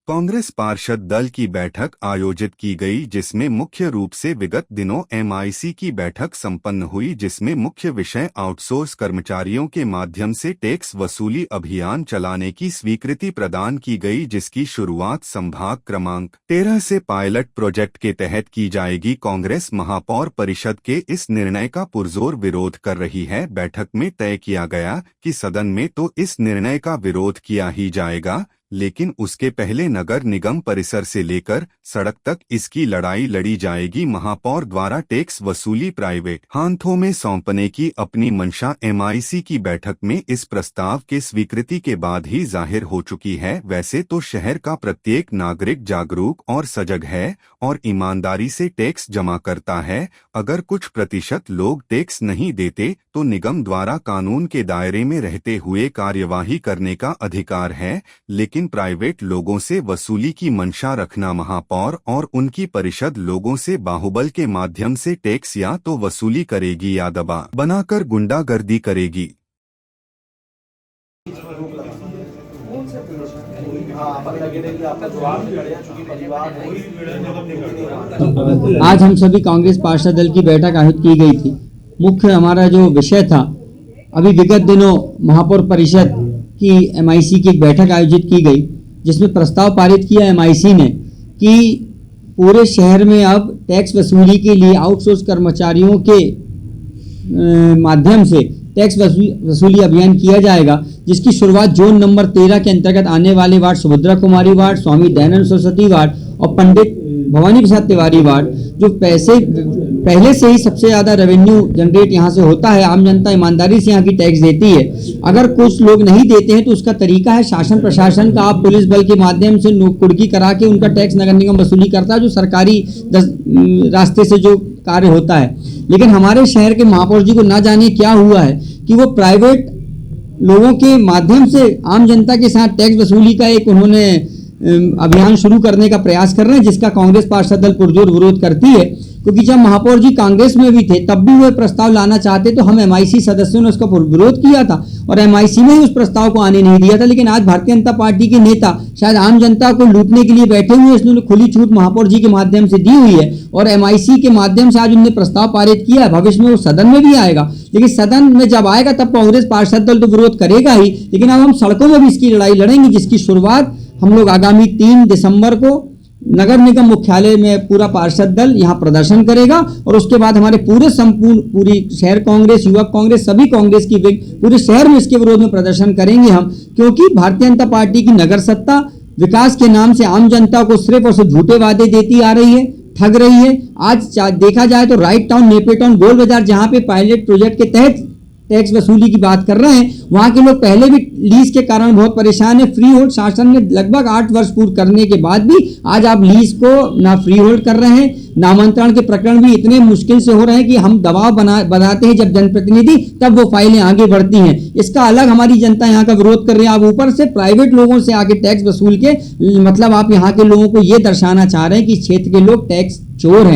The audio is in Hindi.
कांग्रेस पार्षद दल की बैठक आयोजित की गई, जिसमें मुख्य रूप से विगत दिनों एमआईसी की बैठक संपन्न हुई, जिसमें मुख्य विषय आउटसोर्स कर्मचारियों के माध्यम से टैक्स वसूली अभियान चलाने की स्वीकृति प्रदान की गई, जिसकी शुरुआत संभाग क्रमांक 13 से पायलट प्रोजेक्ट के तहत की जाएगी। कांग्रेस महापौर परिषद के इस निर्णय का पुरजोर विरोध कर रही है। बैठक में तय किया गया कि सदन में तो इस निर्णय का विरोध किया ही जाएगा, लेकिन उसके पहले नगर निगम परिसर से लेकर सड़क तक इसकी लड़ाई लड़ी जाएगी। महापौर द्वारा टैक्स वसूली प्राइवेट हाथों में सौंपने की अपनी मंशा एमआईसी की बैठक में इस प्रस्ताव के स्वीकृति के बाद ही जाहिर हो चुकी है। वैसे तो शहर का प्रत्येक नागरिक जागरूक और सजग है और ईमानदारी से टैक्स जमा करता है। अगर कुछ प्रतिशत लोग टैक्स नहीं देते तो निगम द्वारा कानून के दायरे में रहते हुए कार्यवाही करने का अधिकार है, लेकिन प्राइवेट लोगों से वसूली की मंशा रखना महापौर और उनकी परिषद लोगों से बाहुबल के माध्यम से टैक्स या तो वसूली करेगी या दबाव बनाकर गुंडागर्दी करेगी। आज हम सभी कांग्रेस पार्षद दल की बैठक आयोजित की गई थी। मुख्य हमारा जो विषय था, अभी विगत दिनों महापौर परिषद की एमआईसी की एक बैठक आयोजित की गई, जिसमें प्रस्ताव पारित किया एमआईसी ने कि पूरे शहर में अब टैक्स वसूली के लिए आउटसोर्स कर्मचारियों के माध्यम से टैक्स वसूली अभियान किया जाएगा, जिसकी शुरुआत जोन नंबर 13 के अंतर्गत आने वाले ward Subhadra Kumari ward, Swami Dayanand Saraswati ward और पंडित भवानी प्रसाद तिवारी वार्ड, जो पैसे पहले से ही सबसे ज़्यादा रेवेन्यू जनरेट यहाँ से होता है। आम जनता ईमानदारी से यहाँ की टैक्स देती है। अगर कुछ लोग नहीं देते हैं तो उसका तरीका है शासन प्रशासन का, आप पुलिस बल के माध्यम से कुर्की करा के उनका टैक्स नगर निगम वसूली करता है, जो सरकारी रास्ते से जो कार्य होता है। लेकिन हमारे शहर के महापौर जी को ना जाने क्या हुआ है कि वो प्राइवेट लोगों के माध्यम से आम जनता के साथ टैक्स वसूली का एक उन्होंने अभियान शुरू करने का प्रयास कर रहे हैं, जिसका कांग्रेस पार्षद दल पुरजोर विरोध करती है। क्योंकि जब महापौर जी कांग्रेस में भी थे तब भी वो प्रस्ताव लाना चाहते तो हम एमआईसी सदस्यों ने उसका विरोध किया था और एमआईसी ने ही उस प्रस्ताव को आने नहीं दिया था। लेकिन आज भारतीय जनता पार्टी के नेता शायद आम जनता को लूटने के लिए बैठे हुए, इसलिए खुली छूट महापौर जी के माध्यम से दी हुई है और एमआईसी के माध्यम से आज उन्होंने प्रस्ताव पारित किया है। भविष्य में वो सदन में भी आएगा, लेकिन सदन में जब आएगा तब कांग्रेस पार्षद दल तो विरोध करेगा ही, लेकिन अब हम सड़कों में भी इसकी लड़ाई लड़ेंगे, जिसकी शुरुआत हम लोग आगामी 3 दिसंबर को नगर निगम मुख्यालय में पूरा पार्षद दल यहाँ प्रदर्शन करेगा और उसके बाद हमारे पूरी शहर कांग्रेस, युवक कांग्रेस, सभी कांग्रेस की पूरे शहर में इसके विरोध में प्रदर्शन करेंगे हम। क्योंकि भारतीय जनता पार्टी की नगर सत्ता विकास के नाम से आम जनता को सिर्फ और सिर्फ झूठे वादे देती आ रही है, ठग रही है। आज देखा जाए तो राइट टाउन, नेपे टाउन, गोल बाजार, जहाँ पे पायलट प्रोजेक्ट के तहत टैक्स वसूली की बात कर रहे हैं, वहां के लोग पहले भी लीज के कारण बहुत परेशान है। फ्री होल्ड शासन ने लगभग 8 वर्ष पूर्ण करने के बाद भी आज आप लीज को ना फ्री होल्ड कर रहे हैं। नामांतरण के प्रकरण भी इतने मुश्किल से हो रहे हैं कि हम दबाव बनाते हैं जब जनप्रतिनिधि, तब वो फाइलें आगे बढ़ती हैं। इसका अलग हमारी जनता यहाँ का विरोध कर रही है। आप ऊपर से प्राइवेट लोगों से आगे टैक्स वसूल के मतलब आप यहाँ के लोगों को ये दर्शाना चाह रहे हैं कि इस क्षेत्र के लोग टैक्स चोर हैं।